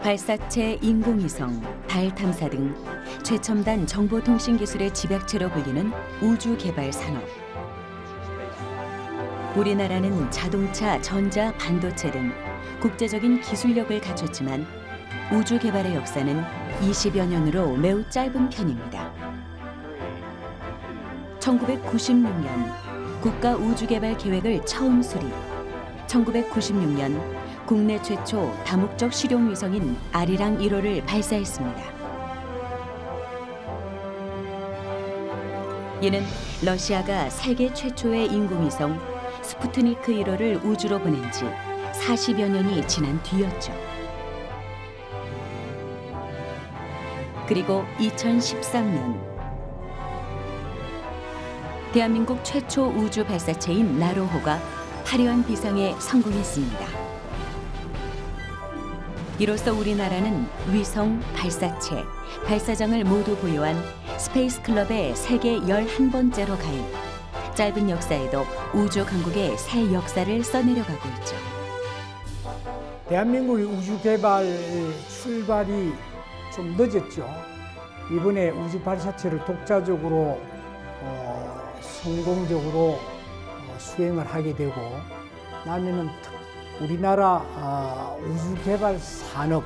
발사체, 인공위성, 달 탐사 등 최첨단 정보통신 기술의 집약체로 불리는 우주 개발 산업. 우리나라는 자동차, 전자, 반도체 등 국제적인 기술력을 갖췄지만 우주 개발의 역사는 20여 년으로 매우 짧은 편입니다. 1996년 국가 우주개발 계획을 처음 수립. 1996년 국내 최초 다목적 실용 위성인 아리랑 1호를 발사했습니다. 이는 러시아가 세계 최초의 인공위성 스푸트니크 1호를 우주로 보낸 지 40여 년이 지난 뒤였죠. 그리고 2013년 대한민국 최초 우주 발사체인 나로호가 화려한 비상에 성공했습니다. 이로써 우리나라는 위성, 발사체, 발사장을 모두 보유한 스페이스 클럽의 세계 11번째로 가입. 짧은 역사에도 우주 강국의 새 역사를 써내려가고 있죠. 대한민국의 우주 개발 출발이 좀 늦었죠. 이번에 우주 발사체를 독자적으로 성공적으로 수행을 하게 되고 나면은 우리나라 우주 개발 산업이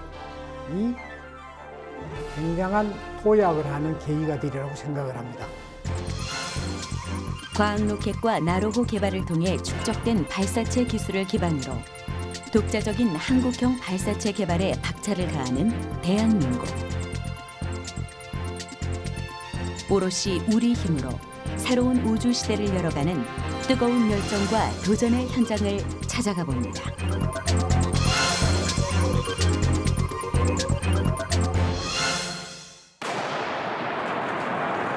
굉장한 도약을 하는 계기가 되리라고 생각을 합니다. 과학 로켓과 나로호 개발을 통해 축적된 발사체 기술을 기반으로 독자적인 한국형 발사체 개발에 박차를 가하는 대한민국. 오롯이 우리 힘으로 새로운 우주 시대를 열어가는 뜨거운 열정과 도전의 현장을 찾아가 봅니다.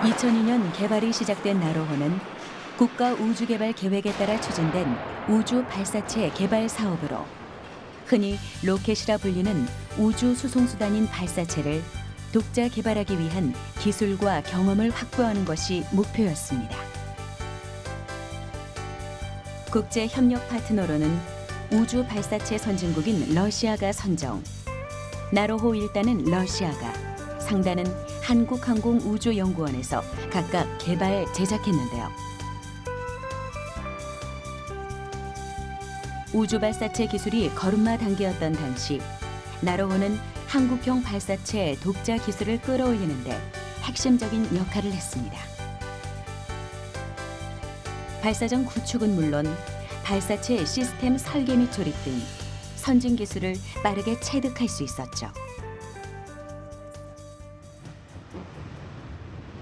(2002년) 개발이 시작된 나로호는 국가 우주개발 계획에 따라 추진된 우주 발사체 개발 사업으로 흔히 로켓이라 불리는 우주 수송수단인 발사체를 독자 개발하기 위한 기술과 경험을 확보하는 것이 목표였습니다. 국제 협력 파트너로는 우주 발사체 선진국인 러시아가 선정, 나로호 1단은 러시아가, 상단은 한국항공우주연구원에서 각각 개발, 제작했는데요. 우주 발사체 기술이 걸음마 단계였던 당시 나로호는 한국형 발사체 독자 기술을 끌어올리는 데 핵심적인 역할을 했습니다. 발사정 구축은 물론 발사체 시스템 설계 및 조립 등 선진 기술을 빠르게 체득할 수 있었죠.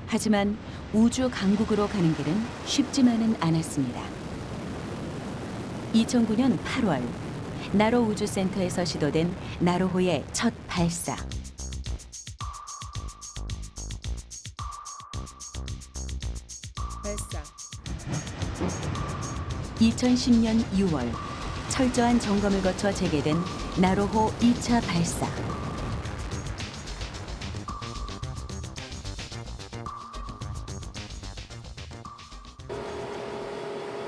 하지만 우주 강국으로 가는 길은 쉽지만은 않았습니다. 2009년 8월 나로 우주센터에서 시도된 나로호의 첫 발사. 발사. 2010년 6월 철저한 점검을 거쳐 재개된 나로호 2차 발사.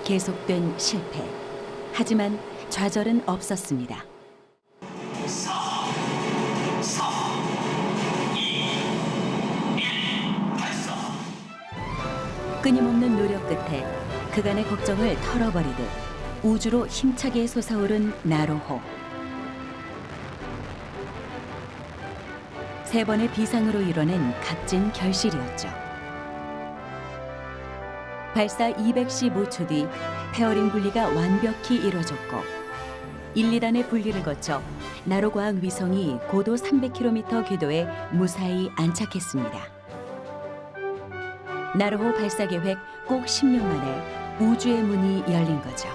계속된 실패. 하지만 좌절은 없었습니다. 끊임없는 노력 끝에 그간의 걱정을 털어버리듯 우주로 힘차게 솟아오른 나로호. 세 번의 비상으로 이뤄낸 값진 결실이었죠. 발사 215초 뒤 페어링 분리가 완벽히 이뤄졌고 1, 2단의 분리를 거쳐 나로과학 위성이 고도 300km 궤도에 무사히 안착했습니다. 나로호 발사 계획 꼭 10년 만에 우주의 문이 열린 거죠.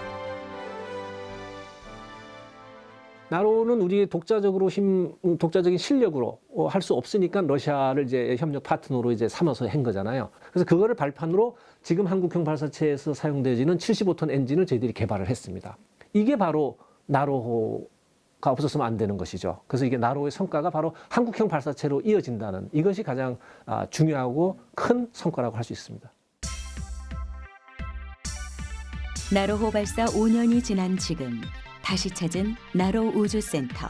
나로는 우리 독자적인 실력으로 할 수 없으니까 러시아를 이제 협력 파트너로 이제 삼아서 한 거잖아요. 그래서 그거를 발판으로 지금 한국형 발사체에서 사용되어지는 75톤 엔진을 저희들이 개발을 했습니다. 이게 바로 나로호가 없었으면 안 되는 것이죠. 그래서 이게 나로호의 성과가 바로 한국형 발사체로 이어진다는 이것이 가장 중요하고 큰 성과라고 할 수 있습니다. 나로호 발사 5년이 지난 지금 다시 찾은 나로 우주센터.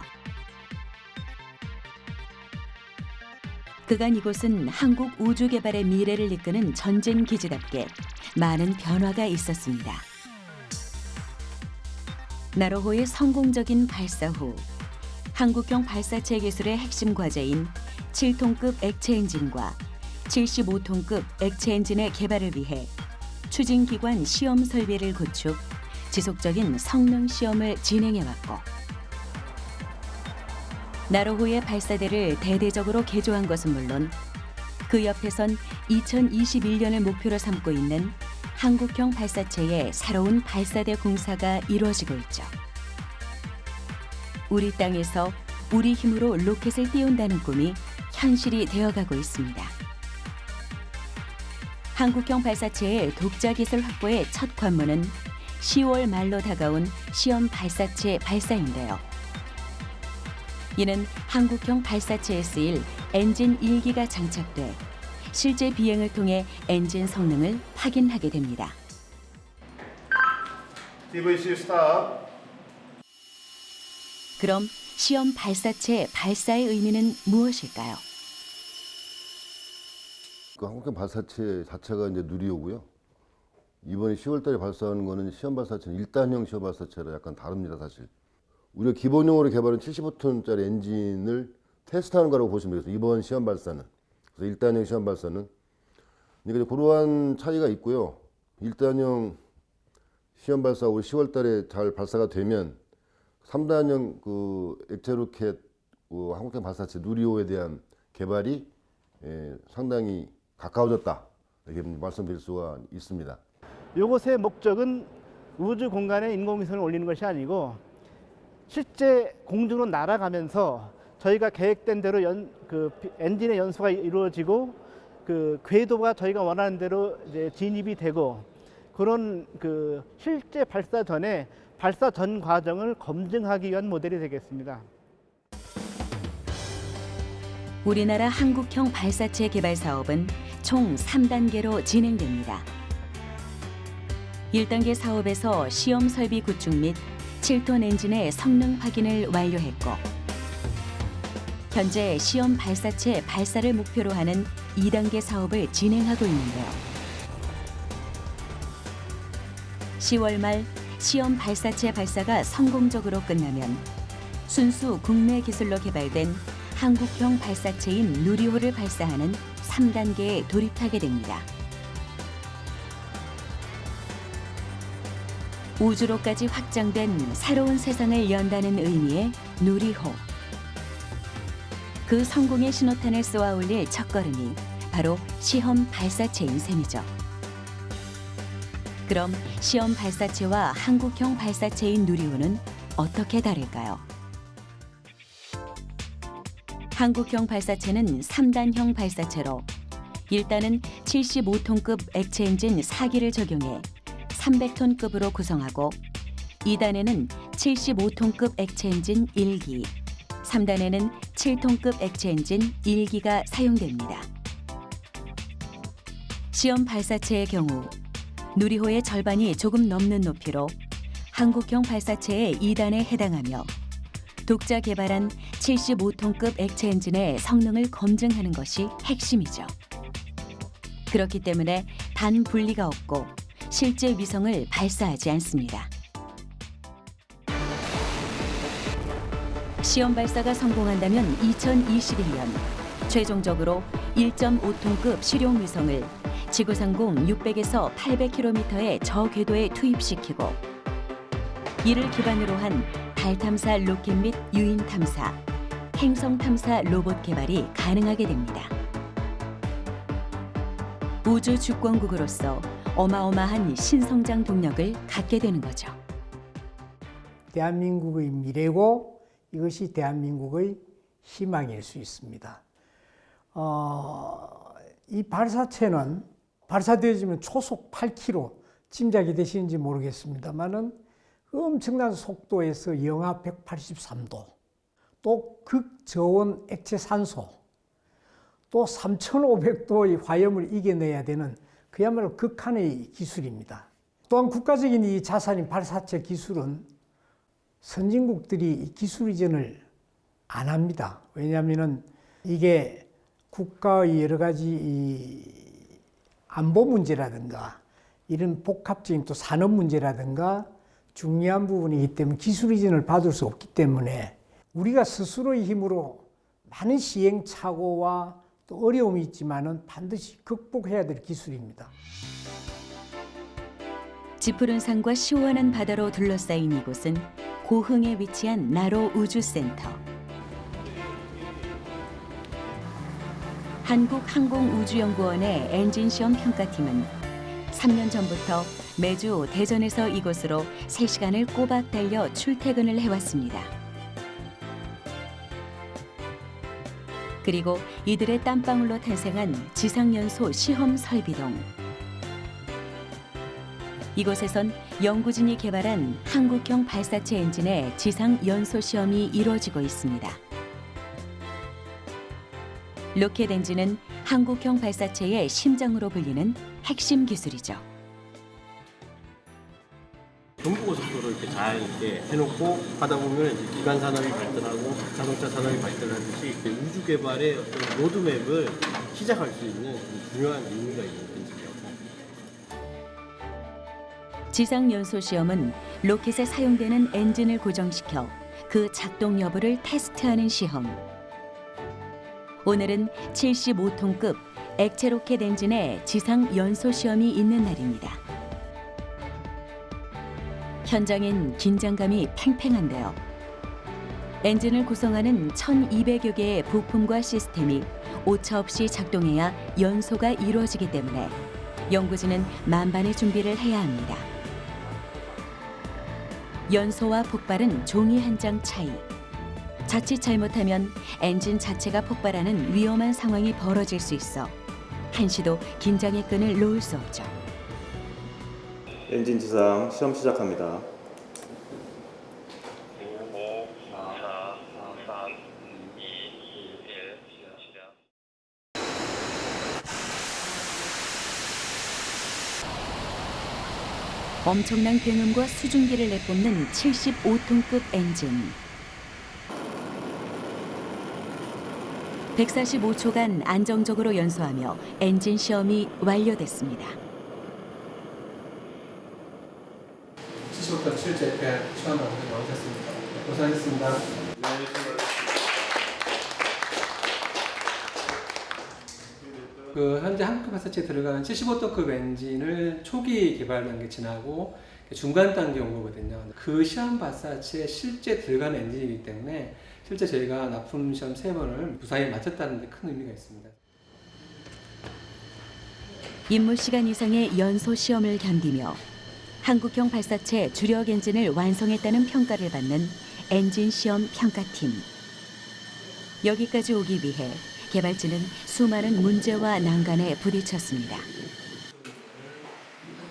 그간 이곳은 한국 우주 개발의 미래를 이끄는 전진 기지답게 많은 변화가 있었습니다. 나로호의 성공적인 발사 후 한국형 발사체 기술의 핵심 과제인 7톤급 액체 엔진과 75톤급 액체 엔진의 개발을 위해 추진기관 시험 설비를 구축, 지속적인 성능 시험을 진행해왔고 나로호의 발사대를 대대적으로 개조한 것은 물론 그 옆에선 2021년을 목표로 삼고 있는 한국형 발사체의 새로운 발사대 공사가 이루어지고 있죠. 우리 땅에서 우리 힘으로 로켓을 띄운다는 꿈이 현실이 되어가고 있습니다. 한국형 발사체의 독자 기술 확보의 첫 관문은 10월 말로 다가온 시험 발사체 발사인데요. 이는 한국형 발사체에 쓰일 엔진 1기가 장착돼 실제 비행을 통해 엔진 성능을 확인하게 됩니다. TVC 스탑. 그럼 시험 발사체 발사의 의미는 무엇일까요? 그 한국형 발사체 자체가 이제 누리호고요. 이번에 10월달에 발사하는 거는 시험 발사체는 1단형 시험 발사체라 약간 다릅니다, 사실. 우리가 기본용으로 개발한 75톤짜리 엔진을 테스트하는 거라고 보시면 되겠습니다. 이번 시험 발사는. 그래서 1단형 시험 발사는. 그러니까 그러한 차이가 있고요. 1단형 시험 발사 올 10월달에 잘 발사가 되면 3단형 그 액체 로켓 한국형 발사체 누리호에 대한 개발이 상당히 가까워졌다. 이렇게 말씀드릴 수가 있습니다. 이것의 목적은 우주 공간에 인공위성을 올리는 것이 아니고 실제 공중으로 날아가면서 저희가 계획된 대로 엔진의 연소가 이루어지고 그 궤도가 저희가 원하는 대로 이제 진입이 되고 그런 실제 발사 전에 발사 전 과정을 검증하기 위한 모델이 되겠습니다. 우리나라 한국형 발사체 개발 사업은 총 3단계로 진행됩니다. 1단계 사업에서 시험 설비 구축 및 7톤 엔진의 성능 확인을 완료했고 현재 시험 발사체 발사를 목표로 하는 2단계 사업을 진행하고 있는데요. 10월 말 시험 발사체 발사가 성공적으로 끝나면 순수 국내 기술로 개발된 한국형 발사체인 누리호를 발사하는 3단계에 돌입하게 됩니다. 우주로까지 확장된 새로운 세상을 연다는 의미의 누리호. 그 성공의 신호탄을 쏘아 올릴 첫걸음이 바로 시험 발사체인 셈이죠. 그럼 시험 발사체와 한국형 발사체인 누리호는 어떻게 다를까요? 한국형 발사체는 3단형 발사체로 1단은 75톤급 액체 엔진 4기를 적용해 300톤급으로 구성하고 2단에는 75톤급 액체 엔진 1기, 3단에는 7톤급 액체 엔진 1기가 사용됩니다. 시험 발사체의 경우 누리호의 절반이 조금 넘는 높이로 한국형 발사체의 2단에 해당하며 독자 개발한 75톤급 액체 엔진의 성능을 검증하는 것이 핵심이죠. 그렇기 때문에 단 분리가 없고 실제 위성을 발사하지 않습니다. 시험 발사가 성공한다면 2021년 최종적으로 1.5톤급 실용 위성을 지구상공 600에서 800km의 저궤도에 투입시키고 이를 기반으로 한 달 탐사 로켓 및 유인 탐사, 행성 탐사 로봇 개발이 가능하게 됩니다. 우주 주권국으로서 어마어마한 신성장 동력을 갖게 되는 거죠. 대한민국의 미래고 이것이 대한민국의 희망일 수 있습니다. 이 발사체는 발사되어지면 초속 8km 짐작이 되시는지 모르겠습니다만은 엄청난 속도에서 영하 183도, 또 극저온 액체 산소, 또 3,500도의 화염을 이겨내야 되는 그야말로 극한의 기술입니다. 또한 국가적인 이 자산인 발사체 기술은 선진국들이 이 기술 이전을 안 합니다. 왜냐하면 이게 국가의 여러 가지 이 안보 문제라든가 이런 복합적인 또 산업 문제라든가 중요한 부분이기 때문에 기술 이전을 받을 수 없기 때문에 우리가 스스로의 힘으로 많은 시행착오와 또 어려움이 있지만은 반드시 극복해야 될 기술입니다. 짙푸른 산과 시원한 바다로 둘러싸인 이곳은 고흥에 위치한 나로 우주센터. 한국항공우주연구원의 엔진 시험 평가팀은 3년 전부터 매주 대전에서 이곳으로 3시간을 꼬박 달려 출퇴근을 해왔습니다. 그리고 이들의 땀방울로 탄생한 지상연소 시험 설비동. 이곳에선 연구진이 개발한 한국형 발사체 엔진의 지상 연소 시험이 이루어지고 있습니다. 로켓 엔진은 한국형 발사체의 심장으로 불리는 핵심 기술이죠. 경부고속도로 이렇게 잘 이렇게 해놓고 하다 보면 이제 기관 산업이 발전하고 자동차 산업이 발전하듯이 우주 개발의 어떤 로드맵을 시작할 수 있는 중요한 의미가 있는 엔진이에요. 지상 연소 시험은 로켓에 사용되는 엔진을 고정시켜 그 작동 여부를 테스트하는 시험. 오늘은 75톤급 액체 로켓 엔진의 지상 연소 시험이 있는 날입니다. 현장엔 긴장감이 팽팽한데요. 엔진을 구성하는 1,200여 개의 부품과 시스템이 오차 없이 작동해야 연소가 이루어지기 때문에 연구진은 만반의 준비를 해야 합니다. 연소와 폭발은 종이 한 장 차이. 자칫 잘못하면 엔진 자체가 폭발하는 위험한 상황이 벌어질 수 있어 한시도 긴장의 끈을 놓을 수 없죠. 엔진 지상 시험 시작합니다. 5, 4, 3, 2, 1, 시작. 엄청난 굉음과 수증기를 내뿜는 75톤급 엔진. 145초간 안정적으로 연소하며 엔진 시험이 완료됐습니다. 75톤 실제 시험 방송에 나오셨습니다. 고생하셨습니다. 현재 한국 발사체에 들어가는 75톤급 엔진을 초기 개발 단계 지나고 중간 단계 온 거거든요. 그 시험 발사체에 실제 들어가는 엔진이기 때문에 실제 저희가 납품 시험 3번을 무사히 마쳤다는 데 큰 의미가 있습니다. 임무 시간 이상의 연소 시험을 견디며 한국형 발사체 주력 엔진을 완성했다는 평가를 받는 엔진 시험 평가팀. 여기까지 오기 위해 개발진은 수많은 문제와 난관에 부딪혔습니다.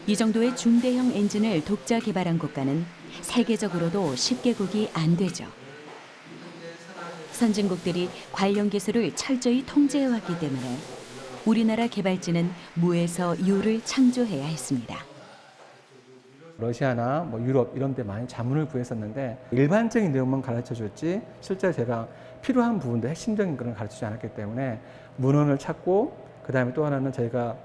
이 정도의 중대형 엔진을 독자 개발한 국가는 세계적으로도 10개국이 안 되죠. 선진국들이 관련 기술을 철저히 통제해왔기 때문에 우리나라 개발진은 무에서 유를 창조해야 했습니다. 러시아나 유럽 이런 데 많이 자문을 구했었는데 일반적인 내용만 가르쳐줬지 실제 제가 필요한 부분도 핵심적인 걸 가르치지 않았기 때문에 문헌을 찾고 그다음에 또 하나는 저희가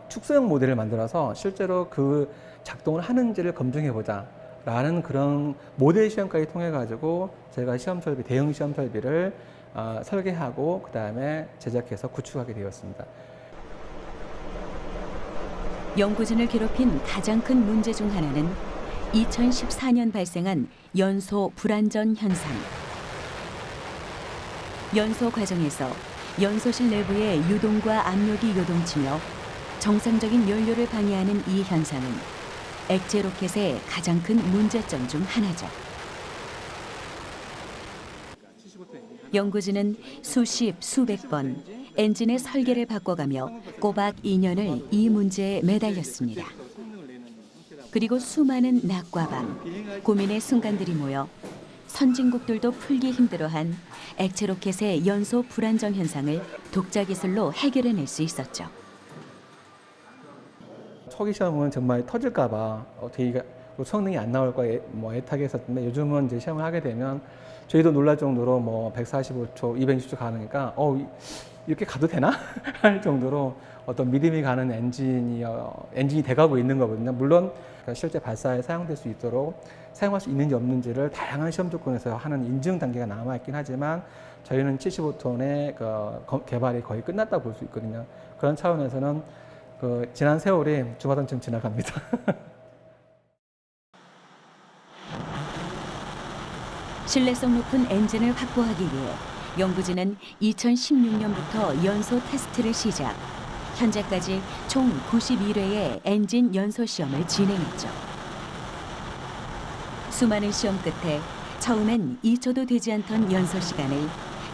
축소형 모델을 만들어서 실제로 그 작동을 하는지를 검증해보자 라는 그런 모델 시험까지 통해 가지고 제가 시험 설비, 대형 시험 설비를 설계하고 그다음에 제작해서 구축하게 되었습니다. 연구진을 괴롭힌 가장 큰 문제 중 하나는 2014년 발생한 연소 불안전 현상. 연소 과정에서 연소실 내부의 유동과 압력이 요동치며 정상적인 연료를 방해하는 이 현상은 액체 로켓의 가장 큰 문제점 중 하나죠. 연구진은 수십, 수백 번 엔진의 설계를 바꿔가며 꼬박 2년을 이 문제에 매달렸습니다. 그리고 수많은 낮과 밤, 고민의 순간들이 모여 선진국들도 풀기 힘들어한 액체 로켓의 연소 불안정 현상을 독자 기술로 해결해낼 수 있었죠. 초기 시험은 정말 터질까 봐 되게 성능이 안 나올까 뭐 애타게 했었는데 요즘은 이제 시험을 하게 되면 저희도 놀랄 정도로 뭐 145초, 220초 가니까 이렇게 가도 되나? 할 정도로 어떤 믿음이 가는 엔진이 돼가고 있는 거거든요. 물론 실제 발사에 사용될 수 있도록 사용할 수 있는지 없는지를 다양한 시험 조건에서 하는 인증 단계가 남아있긴 하지만 저희는 75톤의 그 개발이 거의 끝났다고 볼 수 있거든요. 그런 차원에서는 그 지난 세월이 주마등처럼 지나갑니다. 신뢰성 높은 엔진을 확보하기 위해 연구진은 2016년부터 연소 테스트를 시작. 현재까지 총 91회의 엔진 연소 시험을 진행했죠. 수많은 시험 끝에 처음엔 2초도 되지 않던 연소 시간을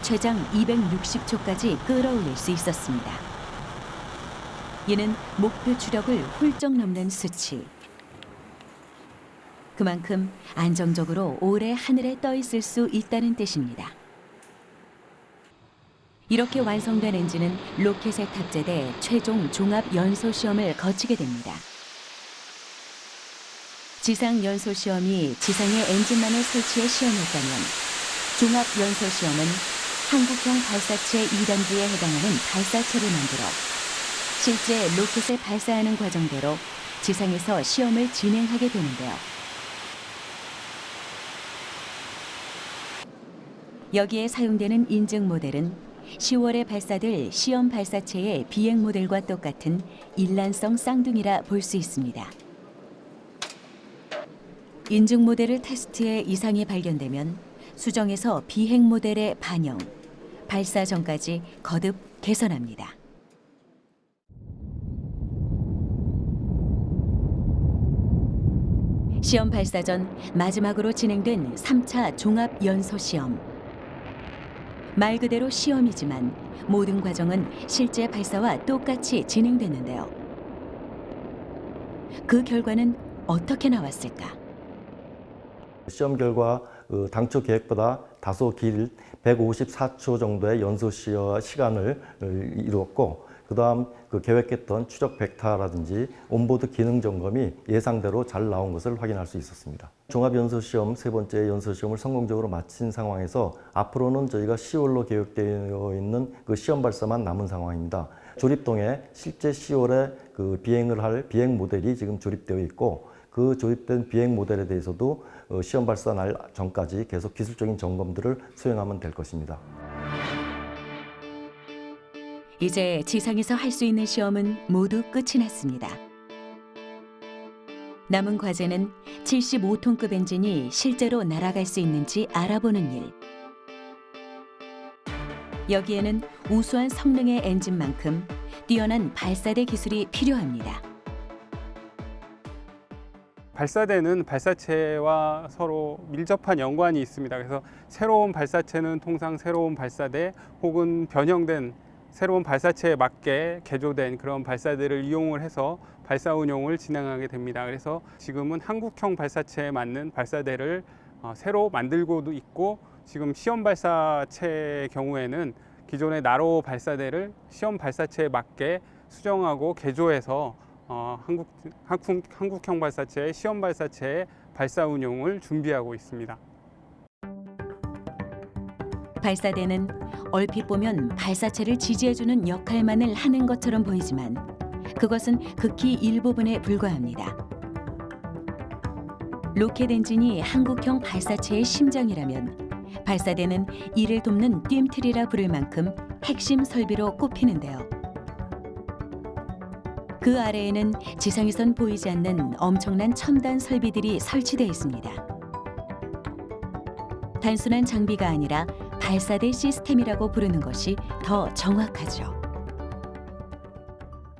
최장 260초까지 끌어올릴 수 있었습니다. 이는 목표 추력을 훌쩍 넘는 수치. 그만큼 안정적으로 오래 하늘에 떠 있을 수 있다는 뜻입니다. 이렇게 완성된 엔진은 로켓에 탑재돼 최종 종합 연소 시험을 거치게 됩니다. 지상 연소 시험이 지상의 엔진만을 설치해 시험했다면 종합 연소 시험은 한국형 발사체 2단계에 해당하는 발사체를 만들어 실제 로켓을 발사하는 과정대로 지상에서 시험을 진행하게 되는데요. 여기에 사용되는 인증 모델은 10월에 발사될 시험 발사체의 비행 모델과 똑같은 일란성 쌍둥이라 볼 수 있습니다. 인증 모델을 테스트해 이상이 발견되면 수정해서 비행 모델에 반영, 발사 전까지 거듭 개선합니다. 시험 발사 전 마지막으로 진행된 3차 종합 연소 시험. 말 그대로 시험이지만 모든 과정은 실제 발사와 똑같이 진행됐는데요. 그 결과는 어떻게 나왔을까? 시험 결과 당초 계획보다 다소 길 154초 정도의 연소 시간을 이루었고 그다음 그 계획했던 추적 벡터라든지 온보드 기능 점검이 예상대로 잘 나온 것을 확인할 수 있었습니다. 종합연소시험 세 번째 연소시험을 성공적으로 마친 상황에서 앞으로는 저희가 10월로 계획되어 있는 그 시험 발사만 남은 상황입니다. 조립동에 실제 10월에 그 비행을 할 비행 모델이 지금 조립되어 있고 그 조립된 비행 모델에 대해서도 시험 발사 날 전까지 계속 기술적인 점검들을 수행하면 될 것입니다. 이제 지상에서 할 수 있는 시험은 모두 끝이 났습니다. 남은 과제는 75톤급 엔진이 실제로 날아갈 수 있는지 알아보는 일. 여기에는 우수한 성능의 엔진만큼 뛰어난 발사대 기술이 필요합니다. 발사대는 발사체와 서로 밀접한 연관이 있습니다. 그래서 새로운 발사체는 통상 새로운 발사대 혹은 변형된 새로운 발사체에 맞게 개조된 그런 발사대를 이용을 해서 발사 운용을 진행하게 됩니다. 그래서 지금은 한국형 발사체에 맞는 발사대를 새로 만들고도 있고 지금 시험 발사체의 경우에는 기존의 나로 발사대를 시험 발사체에 맞게 수정하고 개조해서 한국형 발사체의 시험 발사체의 발사 운용을 준비하고 있습니다. 발사대는 얼핏 보면 발사체를 지지해주는 역할만을 하는 것처럼 보이지만 그것은 극히 일부분에 불과합니다. 로켓 엔진이 한국형 발사체의 심장이라면 발사대는 이를 돕는 뜀틀이라 부를 만큼 핵심 설비로 꼽히는데요. 그 아래에는 지상에선 보이지 않는 엄청난 첨단 설비들이 설치되어 있습니다. 단순한 장비가 아니라 발사대 시스템이라고 부르는 것이 더 정확하죠.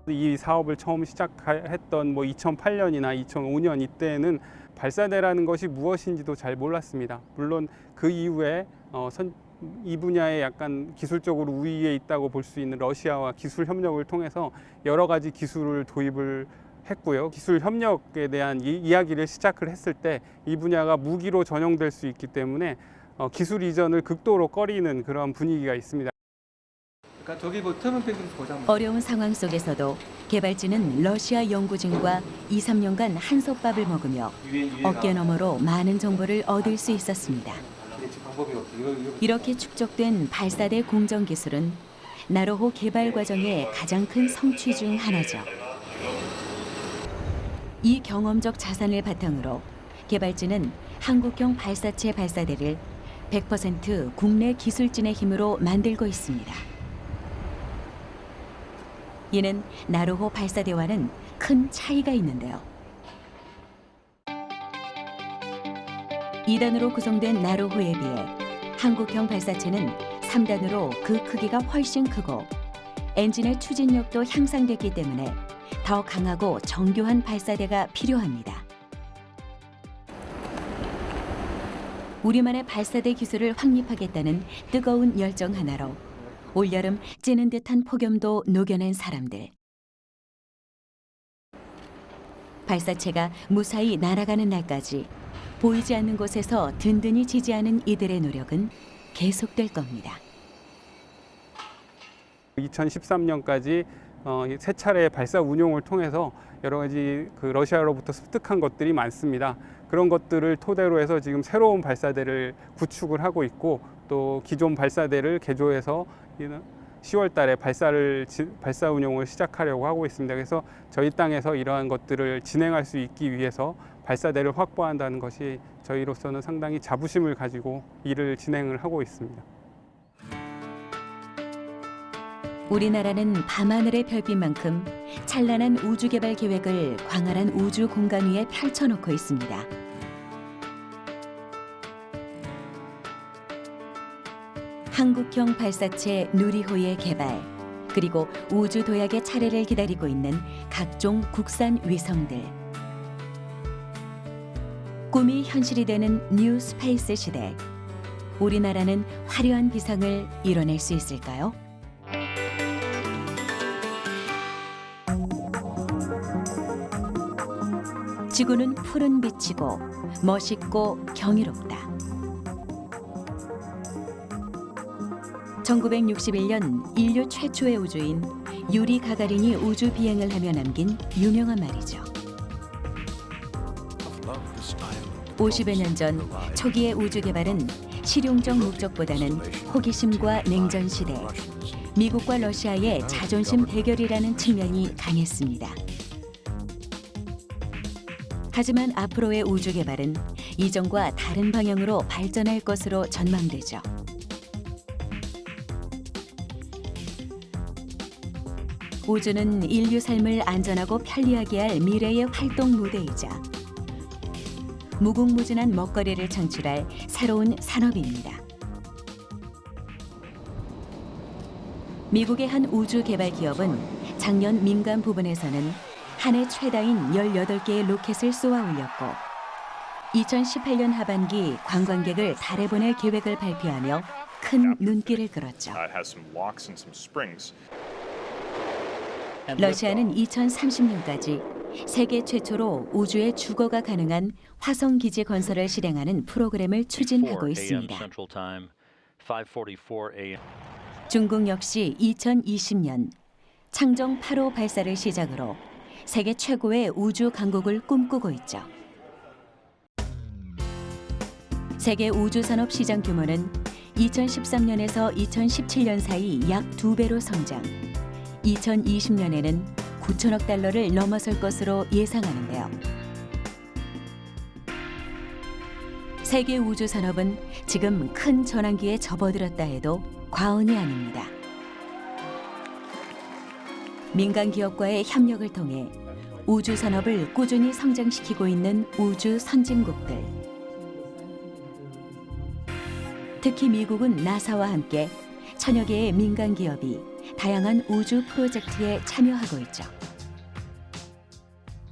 이 사업을 처음 시작했던 2008년이나 2005년 이때는 발사대라는 것이 무엇인지도 잘 몰랐습니다. 물론 그 이후에 이 분야에 약간 기술적으로 우위에 있다고 볼 수 있는 러시아와 기술 협력을 통해서 여러 가지 기술을 도입을 했고요. 기술 협력에 대한 이야기를 시작을 했을 때 이 분야가 무기로 전용될 수 있기 때문에 기술 이전을 극도로 꺼리는 그런 분위기가 있습니다. 그러니까 저기 뭐 터먼백으로 보자면 어려운 상황 속에서도 개발진은 러시아 연구진과 2, 3년간 한솥밥을 먹으며 어깨 너머로 많은 정보를 얻을 수 있었습니다. 이렇게 축적된 발사대 공정 기술은 나로호 개발 과정의 가장 큰 성취 중 하나죠. 이 경험적 자산을 바탕으로 개발진은 한국형 발사체 발사대를 100% 국내 기술진의 힘으로 만들고 있습니다. 이는 나로호 발사대와는 큰 차이가 있는데요. 2단으로 구성된 나로호에 비해 한국형 발사체는 3단으로 그 크기가 훨씬 크고 엔진의 추진력도 향상됐기 때문에 더 강하고 정교한 발사대가 필요합니다. 우리만의 발사대 기술을 확립하겠다는 뜨거운 열정 하나로 올여름 찌는 듯한 폭염도 녹여낸 사람들. 발사체가 무사히 날아가는 날까지 보이지 않는 곳에서 든든히 지지하는 이들의 노력은 계속될 겁니다. 2013년까지 세 차례 발사 운용을 통해서 여러 가지 러시아로부터 습득한 것들이 많습니다. 그런 것들을 토대로 해서 지금 새로운 발사대를 구축을 하고 있고 또 기존 발사대를 개조해서 10월 달에 발사 운용을 시작하려고 하고 있습니다. 그래서 저희 땅에서 이러한 것들을 진행할 수 있기 위해서 발사대를 확보한다는 것이 저희로서는 상당히 자부심을 가지고 일을 진행을 하고 있습니다. 우리나라는 밤하늘의 별빛만큼 찬란한 우주 개발 계획을 광활한 우주 공간 위에 펼쳐놓고 있습니다. 한국형 발사체 누리호의 개발, 그리고 우주 도약의 차례를 기다리고 있는 각종 국산 위성들. 꿈이 현실이 되는 뉴 스페이스 시대. 우리나라는 화려한 비상을 이뤄낼 수 있을까요? 지구는 푸른 빛이고 멋있고 경이롭다. 1961년 인류 최초의 우주인 유리 가가린이 우주 비행을 하며 남긴 유명한 말이죠. 50여 년 전 초기의 우주 개발은 실용적 목적보다는 호기심과 냉전 시대, 미국과 러시아의 자존심 대결이라는 측면이 강했습니다. 하지만 앞으로의 우주 개발은 이전과 다른 방향으로 발전할 것으로 전망되죠. 우주는 인류 삶을 안전하고 편리하게 할 미래의 활동 무대이자 무궁무진한 먹거리를 창출할 새로운 산업입니다. 미국의 한 우주 개발 기업은 작년 민간 부분에서는 한 해 최다인 18개의 로켓을 쏘아 올렸고 2018년 하반기 관광객을 달에 보낼 계획을 발표하며 큰 눈길을 끌었죠. 러시아는 2030년까지 세계 최초로 우주의 주거가 가능한 화성 기지 건설을 실행하는 프로그램을 추진하고 있습니다. 중국 역시 2020년 창정 8호 발사를 시작으로 세계 최고의 우주 강국을 꿈꾸고 있죠. 세계 우주 산업 시장 규모는 2013년에서 2017년 사이 약 2배로 성장. 2020년에는 9천억 달러를 넘어설 것으로 예상하는데요. 세계 우주 산업은 지금 큰 전환기에 접어들었다 해도 과언이 아닙니다. 민간 기업과의 협력을 통해 우주 산업을 꾸준히 성장시키고 있는 우주 선진국들. 특히 미국은 나사와 함께 천여 개의 민간 기업이 다양한 우주 프로젝트에 참여하고 있죠.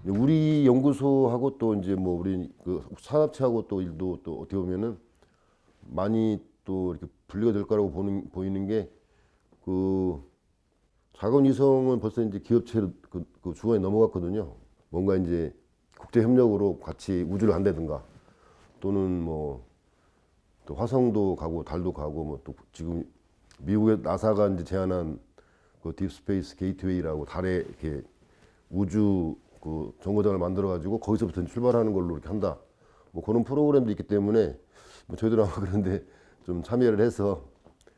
우리 연구소하고 또 이제 뭐 우리 그 산업체하고 또 일도 또 어떻게 보면은 많이 또 이렇게 분리가 될 거라고 보이는 게 그 작은 위성은 벌써 이제 기업체로 그 주관이 넘어갔거든요. 뭔가 이제 국제 협력으로 같이 우주를 한다든가 또는 뭐 또 화성도 가고 달도 가고 뭐 또 지금 미국의 나사가 이제 제안한 그 딥스페이스 게이트웨이라고 달에 이렇게 우주 그 정거장을 만들어 가지고 거기서부터 출발하는 걸로 이렇게 한다. 뭐 그런 프로그램도 있기 때문에 뭐 저희들 아마 그런데 좀 참여를 해서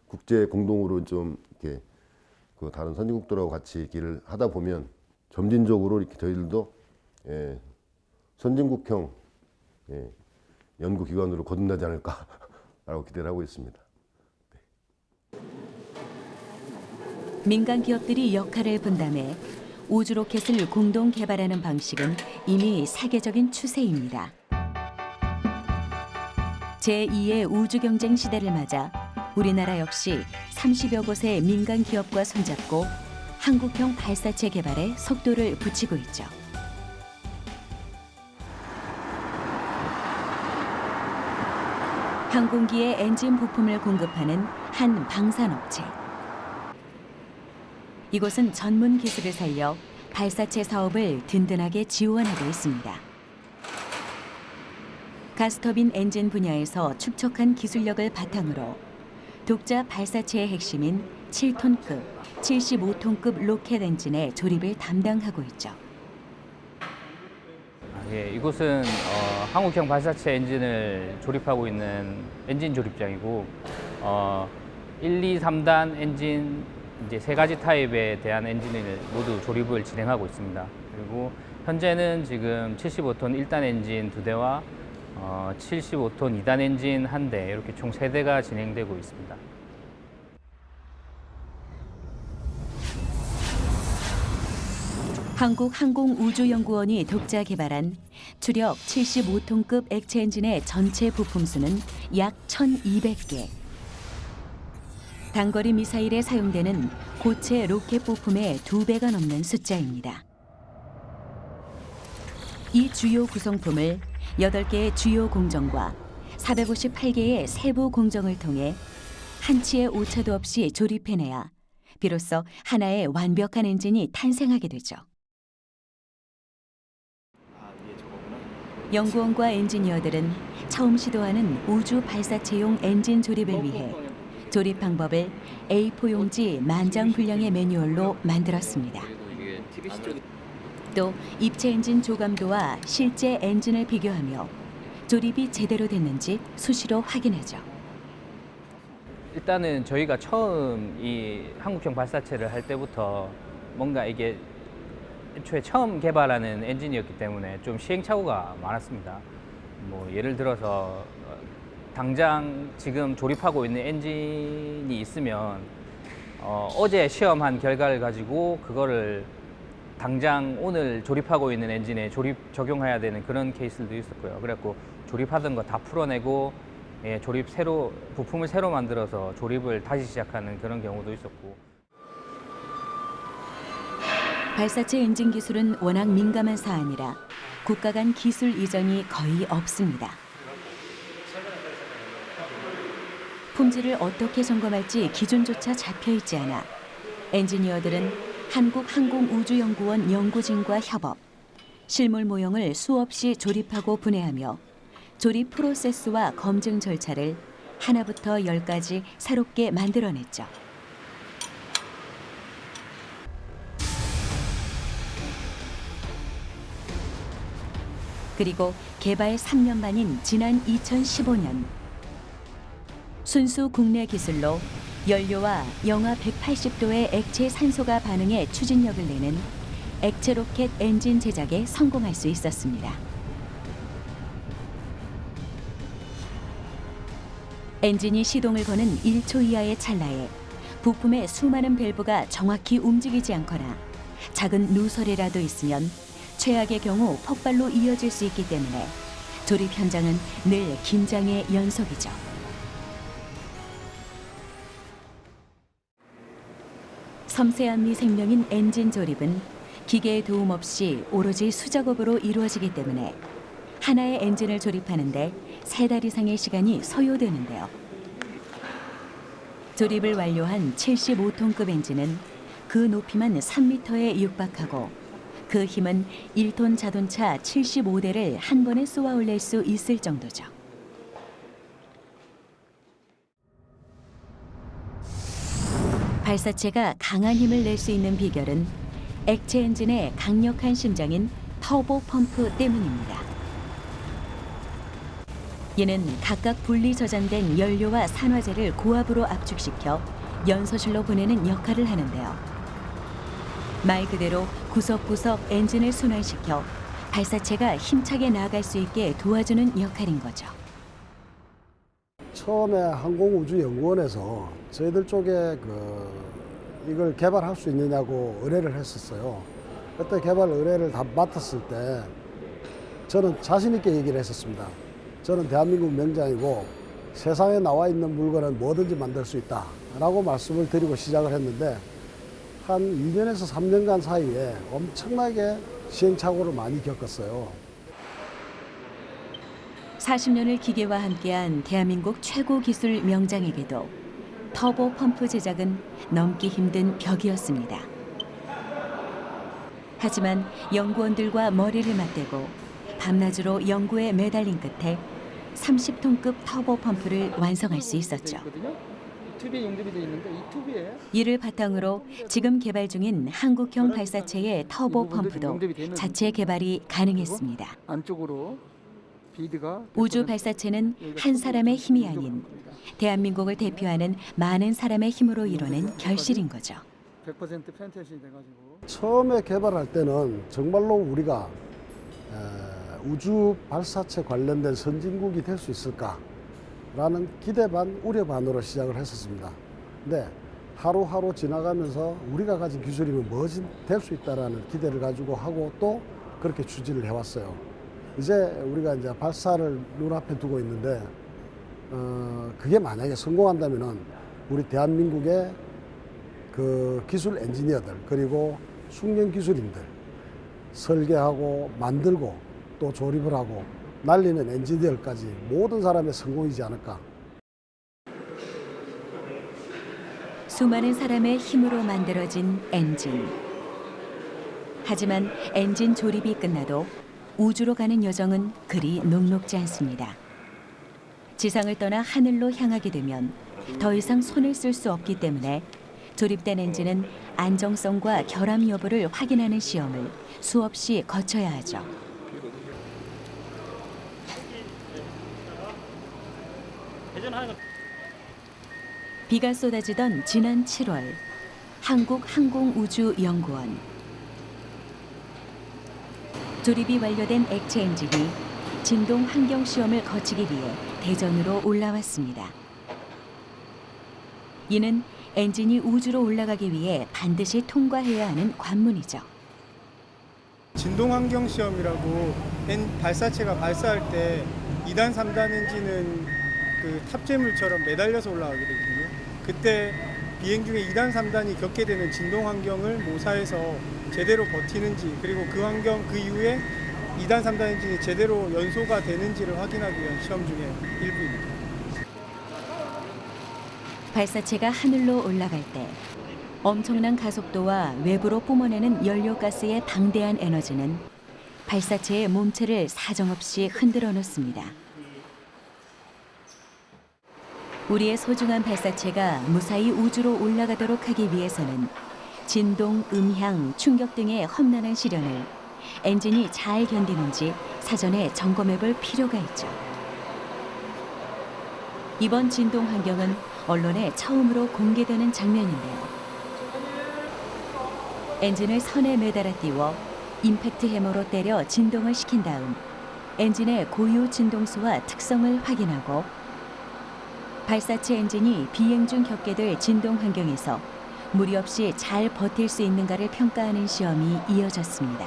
국제 공동으로 좀 이렇게 그 다른 선진국들하고 같이 길을 하다 보면 점진적으로 이렇게 저희들도 선진국형 연구기관으로 거듭나지 않을까라고 기대를 하고 있습니다. 민간 기업들이 역할을 분담해 우주 로켓을 공동 개발하는 방식은 이미 세계적인 추세입니다. 제2의 우주 경쟁 시대를 맞아 우리나라 역시 30여 곳의 민간 기업과 손잡고 한국형 발사체 개발에 속도를 붙이고 있죠. 항공기의 엔진 부품을 공급하는 한 방산업체. 이곳은 전문 기술을 살려 발사체 사업을 든든하게 지원하고 있습니다. 가스터빈 엔진 분야에서 축적한 기술력을 바탕으로 독자 발사체의 핵심인 7톤급, 75톤급 로켓 엔진의 조립을 담당하고 있죠. 예, 이곳은 한국형 발사체 엔진을 조립하고 있는 엔진 조립장이고 1, 2, 3단 엔진 이제 3가지 타입에 대한 엔진을 모두 조립을 진행하고 있습니다. 그리고 현재는 지금 75톤 1단 엔진 2대와 75톤 2단 엔진 1대 이렇게 총 3대가 진행되고 있습니다. 한국항공우주연구원이 독자 개발한 추력 75톤급 액체 엔진의 전체 부품수는 약 1,200개. 단거리 미사일에 사용되는 고체 로켓 부품의 2배가 넘는 숫자입니다. 이 주요 구성품을 8개의 주요 공정과 458개의 세부 공정을 통해 한치의 오차도 없이 조립해내야 비로소 하나의 완벽한 엔진이 탄생하게 되죠. 연구원과 엔지니어들은 처음 시도하는 우주 발사체용 엔진 조립을 위해 조립 방법을 A4 용지 만장 분량의 매뉴얼로 만들었습니다. 또 입체 엔진 조감도와 실제 엔진을 비교하며 조립이 제대로 됐는지 수시로 확인하죠. 일단은 저희가 처음 이 한국형 발사체를 할 때부터 뭔가 이게 애초에 처음 개발하는 엔진이었기 때문에 좀 시행착오가 많았습니다. 뭐 예를 들어서 당장 지금 조립하고 있는 엔진이 있으면 어제 시험한 결과를 가지고 그거를 당장 오늘 조립하고 있는 엔진에 적용해야 되는 그런 케이스들도 있었고요. 그래갖고 조립하던 거 다 풀어내고 부품을 새로 만들어서 조립을 다시 시작하는 그런 경우도 있었고. 발사체 엔진 기술은 워낙 민감한 사안이라 국가 간 기술 이전이 거의 없습니다. 품질을 어떻게 점검할지 기준조차 잡혀있지 않아 엔지니어들은 한국항공우주연구원 연구진과 협업, 실물 모형을 수없이 조립하고 분해하며 조립 프로세스와 검증 절차를 하나부터 10까지 새롭게 만들어냈죠. 그리고 개발 3년 만인 지난 2015년 순수 국내 기술로 연료와 영하 180도의 액체 산소가 반응해 추진력을 내는 액체 로켓 엔진 제작에 성공할 수 있었습니다. 엔진이 시동을 거는 1초 이하의 찰나에 부품의 수많은 밸브가 정확히 움직이지 않거나 작은 누설이라도 있으면 최악의 경우 폭발로 이어질 수 있기 때문에 조립 현장은 늘 긴장의 연속이죠. 섬세한 미생명인 엔진 조립은 기계의 도움 없이 오로지 수작업으로 이루어지기 때문에 하나의 엔진을 조립하는데 3달 이상의 시간이 소요되는데요. 조립을 완료한 75톤급 엔진은 그 높이만 3m에 육박하고 그 힘은 1톤 자동차 75대를 한 번에 쏘아 올릴 수 있을 정도죠. 발사체가 강한 힘을 낼 수 있는 비결은 액체 엔진의 강력한 심장인 터보 펌프 때문입니다. 이는 각각 분리 저장된 연료와 산화제를 고압으로 압축시켜 연소실로 보내는 역할을 하는데요. 말 그대로 구석구석 엔진을 순환시켜 발사체가 힘차게 나아갈 수 있게 도와주는 역할인 거죠. 처음에 항공우주연구원에서 저희들 쪽에 이걸 개발할 수 있느냐고 의뢰를 했었어요. 그때 개발 의뢰를 다 맡았을 때 저는 자신 있게 얘기를 했었습니다. 저는 대한민국 명장이고 세상에 나와 있는 물건은 뭐든지 만들 수 있다 라고 말씀을 드리고 시작을 했는데 한 2년에서 3년간 사이에 엄청나게 시행착오를 많이 겪었어요. 40년을 기계와 함께한 대한민국 최고 기술 명장에게도 터보 펌프 제작은 넘기 힘든 벽이었습니다. 하지만 연구원들과 머리를 맞대고 밤낮으로 연구에 매달린 끝에 30톤급 터보 펌프를 완성할 수 있었죠. 튜브에 용접이 되어 있는데 이 튜브에 이를 바탕으로 지금 개발 중인 한국형 발사체의 터보 펌프도 자체 개발이 가능했습니다. 안쪽으로 비드가 우주 발사체는 한 사람의 힘이 아닌 대한민국을 대표하는 많은 사람의 힘으로 이뤄낸 결실인 거죠. 100% 펜테션이 돼가지고 처음에 개발할 때는 정말로 우리가 우주 발사체 관련된 선진국이 될 수 있을까라는 기대 반 우려 반으로 시작을 했었습니다. 근데 하루하루 지나가면서 우리가 가진 기술이면 뭐지 될 수 있다라는 기대를 가지고 하고 또 그렇게 추진을 해왔어요. 이제 우리가 이제 발사를 눈앞에 두고 있는데 그게 만약에 성공한다면은 우리 대한민국의 그 기술 엔지니어들 그리고 숙련 기술인들 설계하고 만들고 또 조립을 하고 날리는 엔지니어까지 모든 사람의 성공이지 않을까. 수많은 사람의 힘으로 만들어진 엔진. 하지만 엔진 조립이 끝나도 우주로 가는 여정은 그리 녹록지 않습니다. 지상을 떠나 하늘로 향하게 되면 더 이상 손을 쓸 수 없기 때문에 조립된 엔진은 안정성과 결함 여부를 확인하는 시험을 수없이 거쳐야 하죠. 비가 쏟아지던 지난 7월 한국항공우주연구원. 조립이 완료된 액체 엔진이 진동 환경 시험을 거치기 위해 대전으로 올라왔습니다. 이는 엔진이 우주로 올라가기 위해 반드시 통과해야 하는 관문이죠. 진동 환경 시험이라고 발사체가 발사할 때 2단, 3단 엔진은 그 탑재물처럼 매달려서 올라가거든요. 그때 비행 중에 2단, 3단이 겪게 되는 진동 환경을 모사해서 제대로 버티는지 그리고 그 환경 그 이후에 2단, 3단 엔진이 제대로 연소가 되는지를 확인하기 위한 시험 중에 일부입니다. 발사체가 하늘로 올라갈 때 엄청난 가속도와 외부로 뿜어내는 연료가스의 방대한 에너지는 발사체의 몸체를 사정없이 흔들어 놓습니다. 우리의 소중한 발사체가 무사히 우주로 올라가도록 하기 위해서는 진동, 음향, 충격 등의 험난한 시련을 엔진이 잘 견디는지 사전에 점검해 볼 필요가 있죠. 이번 진동 환경은 언론에 처음으로 공개되는 장면인데요. 엔진을 선에 매달아 띄워 임팩트 해머로 때려 진동을 시킨 다음 엔진의 고유 진동수와 특성을 확인하고 발사체 엔진이 비행 중 겪게 될 진동 환경에서 무리 없이 잘 버틸 수 있는가를 평가하는 시험이 이어졌습니다.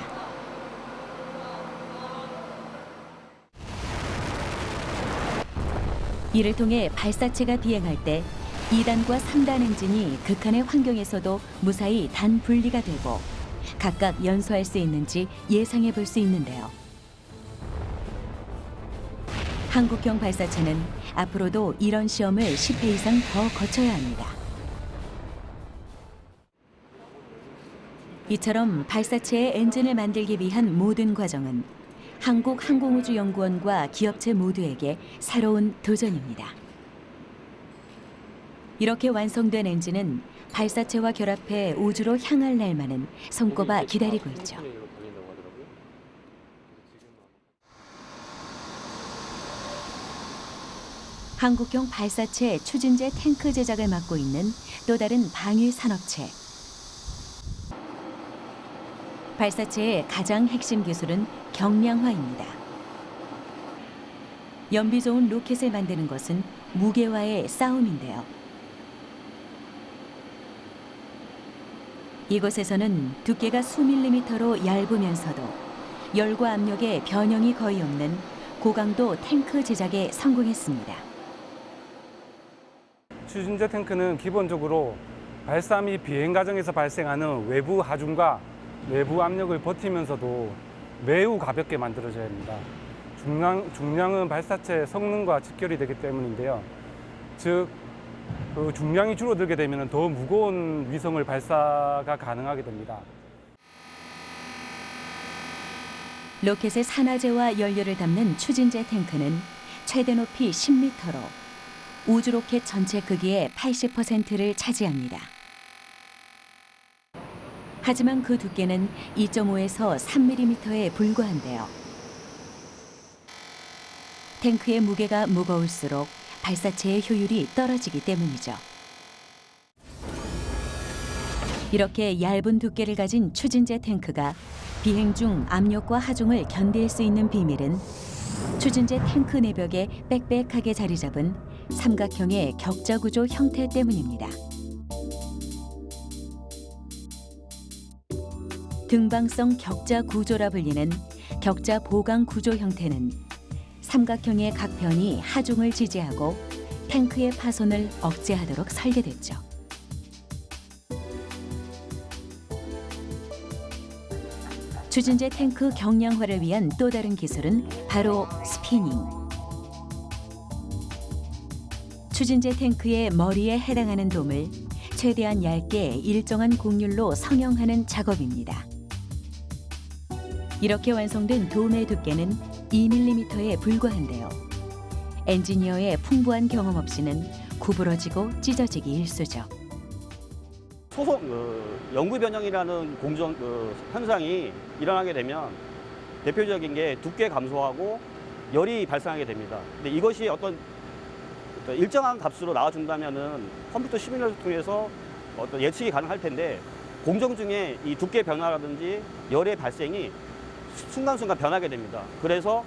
이를 통해 발사체가 비행할 때 2단과 3단 엔진이 극한의 환경에서도 무사히 단 분리가 되고 각각 연소할 수 있는지 예상해 볼 수 있는데요. 한국형 발사체는 앞으로도 이런 시험을 10회 이상 더 거쳐야 합니다. 이처럼 발사체의 엔진을 만들기 위한 모든 과정은 한국항공우주연구원과 기업체 모두에게 새로운 도전입니다. 이렇게 완성된 엔진은 발사체와 결합해 우주로 향할 날만은 손꼽아 기다리고 있죠. 한국형 발사체 추진제 탱크 제작을 맡고 있는 또 다른 방위 산업체. 발사체의 가장 핵심 기술은 경량화입니다. 연비 좋은 로켓을 만드는 것은 무게와의 싸움인데요. 이곳에서는 두께가 수밀리미터로 얇으면서도 열과 압력의 변형이 거의 없는 고강도 탱크 제작에 성공했습니다. 추진제 탱크는 기본적으로 발사 및 비행 과정에서 발생하는 외부 하중과 내부 압력을 버티면서도 매우 가볍게 만들어져야 합니다. 중량은 발사체 성능과 직결이 되기 때문인데요. 즉, 그 중량이 줄어들게 되면 더 무거운 위성을 발사가 가능하게 됩니다. 로켓의 산화제와 연료를 담는 추진제 탱크는 최대 높이 10m로 우주 로켓 전체 크기의 80%를 차지합니다. 하지만 그 두께는 2.5에서 3mm에 불과한데요. 탱크의 무게가 무거울수록 발사체의 효율이 떨어지기 때문이죠. 이렇게 얇은 두께를 가진 추진제 탱크가 비행 중 압력과 하중을 견딜 수 있는 비밀은 추진제 탱크 내벽에 빽빽하게 자리 잡은 삼각형의 격자 구조 형태 때문입니다. 등방성 격자 구조라 불리는 격자 보강 구조 형태는 삼각형의 각 편이 하중을 지지하고 탱크의 파손을 억제하도록 설계됐죠. 추진제 탱크 경량화를 위한 또 다른 기술은 바로 스피닝. 추진제 탱크의 머리에 해당하는 돔을 최대한 얇게 일정한 곡률로 성형하는 작업입니다. 이렇게 완성된 돔의 두께는 2mm에 불과한데요. 엔지니어의 풍부한 경험 없이는 구부러지고 찢어지기 일쑤죠. 소속 영구 변형이라는 공정 현상이 일어나게 되면 대표적인 게 두께 감소하고 열이 발생하게 됩니다. 근데 이것이 어떤 일정한 값으로 나와준다면은 컴퓨터 시뮬레이터를 통해서 어떤 예측이 가능할 텐데 공정 중에 이 두께 변화라든지 열의 발생이 순간순간 변하게 됩니다. 그래서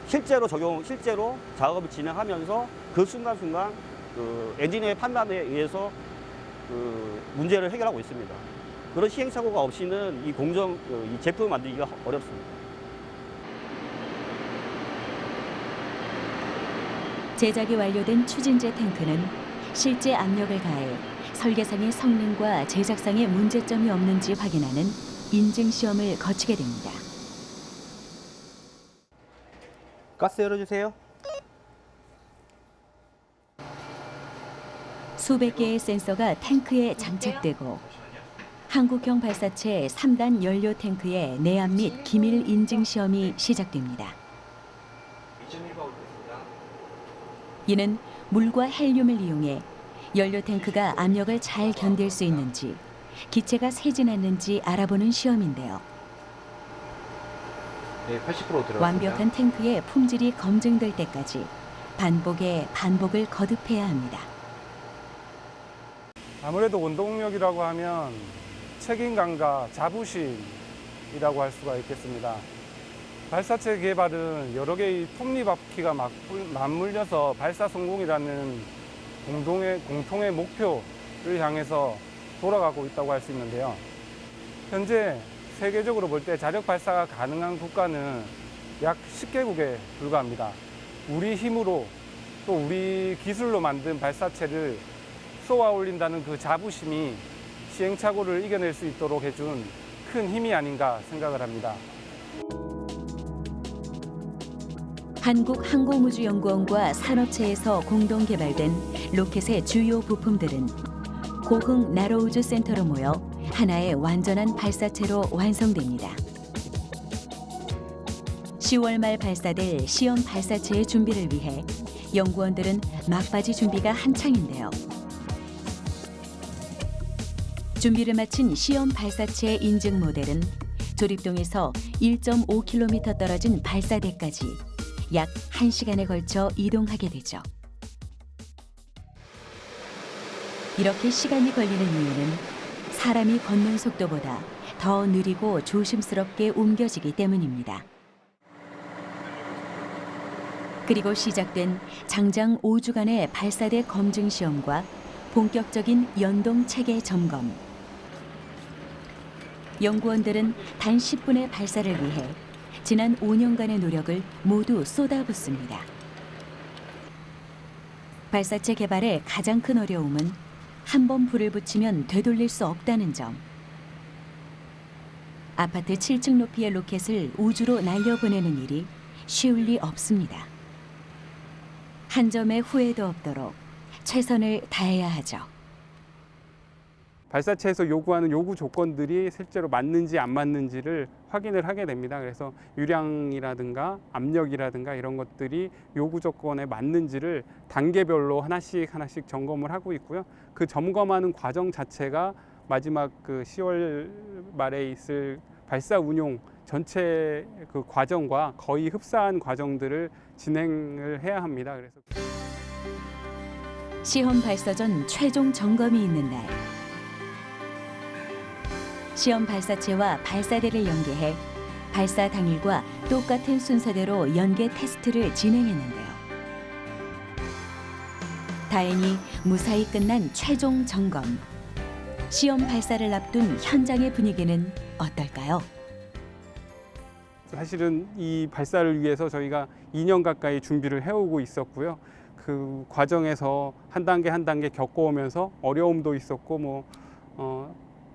실제로 작업을 진행하면서 그 순간순간 엔지니어의 판단에 의해서 문제를 해결하고 있습니다. 그런 시행착오가 없이는 이 제품을 만들기가 어렵습니다. 제작이 완료된 추진제 탱크는 실제 압력을 가해 설계상의 성능과 제작상의 문제점이 없는지 확인하는 인증 시험을 거치게 됩니다. 가스 열어주세요. 수백 개의 센서가 탱크에 장착되고 한국형 발사체 3단 연료 탱크의 내압 및 기밀 인증 시험이 시작됩니다. 이는 물과 헬륨을 이용해 연료 탱크가 압력을 잘 견딜 수 있는지 기체가 새진 않는지 알아보는 시험인데요. 네, 80% 들어갔습니다. 완벽한 탱크의 품질이 검증될 때까지 반복에 반복을 거듭해야 합니다. 아무래도 원동력이라고 하면 책임감과 자부심이라고 할 수가 있겠습니다. 발사체 개발은 여러 개의 톱니바퀴가 맞물려서 발사 성공이라는 공통의 목표를 향해서 돌아가고 있다고 할 수 있는데요. 현재 세계적으로 볼 때 자력 발사가 가능한 국가는 약 10개국에 불과합니다. 우리 힘으로 또 우리 기술로 만든 발사체를 쏘아 올린다는 그 자부심이 시행착오를 이겨낼 수 있도록 해준 큰 힘이 아닌가 생각을 합니다. 한국항공우주연구원과 산업체에서 공동 개발된 로켓의 주요 부품들은 고흥 나로우주센터로 모여 하나의 완전한 발사체로 완성됩니다. 10월 말 발사될 시험 발사체의 준비를 위해 연구원들은 막바지 준비가 한창인데요. 준비를 마친 시험 발사체 인증 모델은 조립동에서 1.5km 떨어진 발사대까지 약 1시간에 걸쳐 이동하게 되죠. 이렇게 시간이 걸리는 이유는 사람이 걷는 속도보다 더 느리고 조심스럽게 옮겨지기 때문입니다. 그리고 시작된 장장 5주간의 발사대 검증 시험과 본격적인 연동 체계 점검. 연구원들은 단 10분의 발사를 위해 지난 5년간의 노력을 모두 쏟아붓습니다. 발사체 개발의 가장 큰 어려움은 한 번 불을 붙이면 되돌릴 수 없다는 점. 아파트 7층 높이의 로켓을 우주로 날려보내는 일이 쉬울 리 없습니다. 한 점의 후회도 없도록 최선을 다해야 하죠. 발사체에서 요구하는 요구 조건들이 실제로 맞는지 안 맞는지를 확인을 하게 됩니다. 그래서 유량이라든가 압력이라든가 이런 것들이 요구 조건에 맞는지를 단계별로 하나씩 점검을 하고 있고요. 그 점검하는 과정 자체가 마지막 그 10월 말에 있을 발사 운용 전체 그 과정과 거의 흡사한 과정들을 진행을 해야 합니다. 그래서 시험 발사 전 최종 점검이 있는 날. 시험 발사체와 발사대를 연계해 발사 당일과 똑같은 순서대로 연계 테스트를 진행했는데요. 다행히 무사히 끝난 최종 점검. 시험 발사를 앞둔 현장의 분위기는 어떨까요? 사실은 이 발사를 위해서 저희가 2년 가까이 준비를 해오고 있었고요. 그 과정에서 한 단계 겪어오면서 어려움도 있었고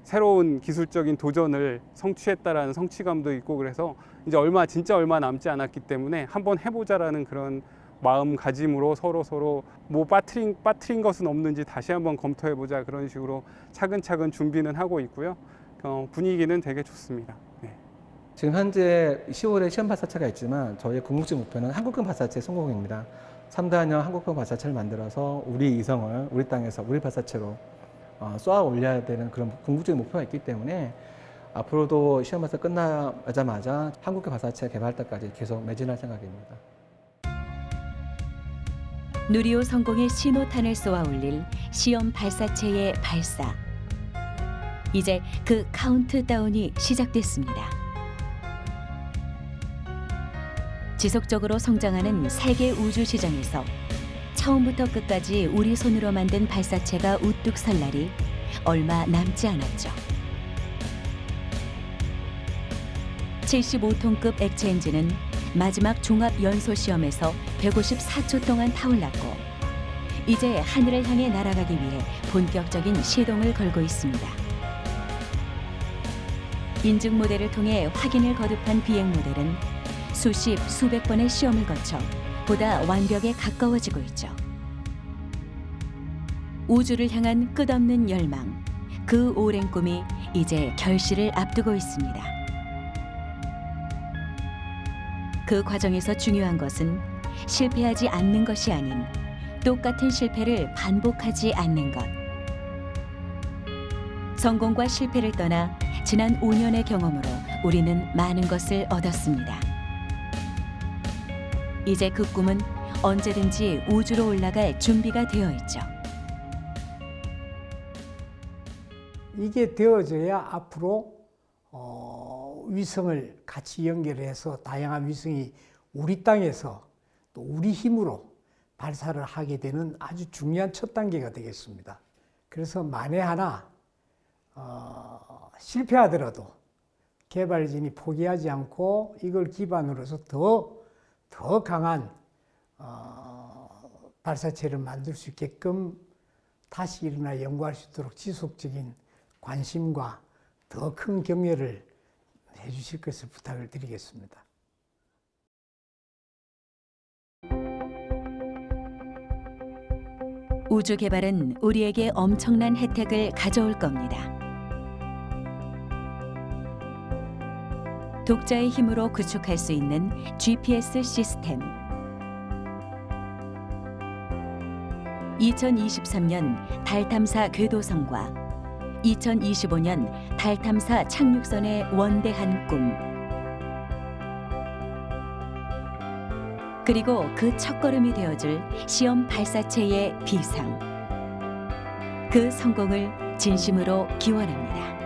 새로운 기술적인 도전을 성취했다라는 성취감도 있고 그래서 이제 진짜 얼마 남지 않았기 때문에 한번 해보자라는 그런 마음가짐으로 서로 빠트린 것은 없는지 다시 한번 검토해보자 그런 식으로 차근차근 준비는 하고 있고요. 분위기는 되게 좋습니다. 네. 지금 현재 10월에 시험 발사체가 있지만 저희의 궁극적 목표는 한국형 발사체 성공입니다. 3단형 한국형 발사체를 만들어서 우리 이성을 우리 땅에서 우리 발사체로 쏘아 올려야 되는 그런 궁극적인 목표가 있기 때문에 앞으로도 시험 발사 끝나자마자 한국형 발사체 개발 때까지 계속 매진할 생각입니다. 누리호 성공의 신호탄을 쏘아 올릴 시험 발사체의 발사. 이제 그 카운트다운이 시작됐습니다. 지속적으로 성장하는 세계 우주 시장에서 처음부터 끝까지 우리 손으로 만든 발사체가 우뚝 설 날이 얼마 남지 않았죠. 75톤급 액체 엔진은 마지막 종합 연소 시험에서 154초 동안 타올랐고 이제 하늘을 향해 날아가기 위해 본격적인 시동을 걸고 있습니다. 인증 모델을 통해 확인을 거듭한 비행 모델은 수십, 수백 번의 시험을 거쳐 보다 완벽에 가까워지고 있죠. 우주를 향한 끝없는 열망, 그 오랜 꿈이 이제 결실을 앞두고 있습니다. 그 과정에서 중요한 것은 실패하지 않는 것이 아닌 똑같은 실패를 반복하지 않는 것. 성공과 실패를 떠나 지난 5년의 경험으로 우리는 많은 것을 얻었습니다. 이제 그 꿈은 언제든지 우주로 올라갈 준비가 되어 있죠. 이게 되어져야 앞으로 위성을 같이 연결해서 다양한 위성이 우리 땅에서 또 우리 힘으로 발사를 하게 되는 아주 중요한 첫 단계가 되겠습니다. 그래서 만에 하나 실패하더라도 개발진이 포기하지 않고 이걸 기반으로 해서 더 강한 발사체를 만들 수 있게끔 다시 일어나 연구할 수 있도록 지속적인 관심과 더 큰 격려를 해주실 것을 부탁을 드리겠습니다. 우주 개발은 우리에게 엄청난 혜택을 가져올 겁니다. 독자의 힘으로 구축할 수 있는 GPS 시스템. 2023년 달 탐사 궤도선과 2025년 달 탐사 착륙선의 원대한 꿈. 그리고 그 첫걸음이 되어줄 시험 발사체의 비상. 그 성공을 진심으로 기원합니다.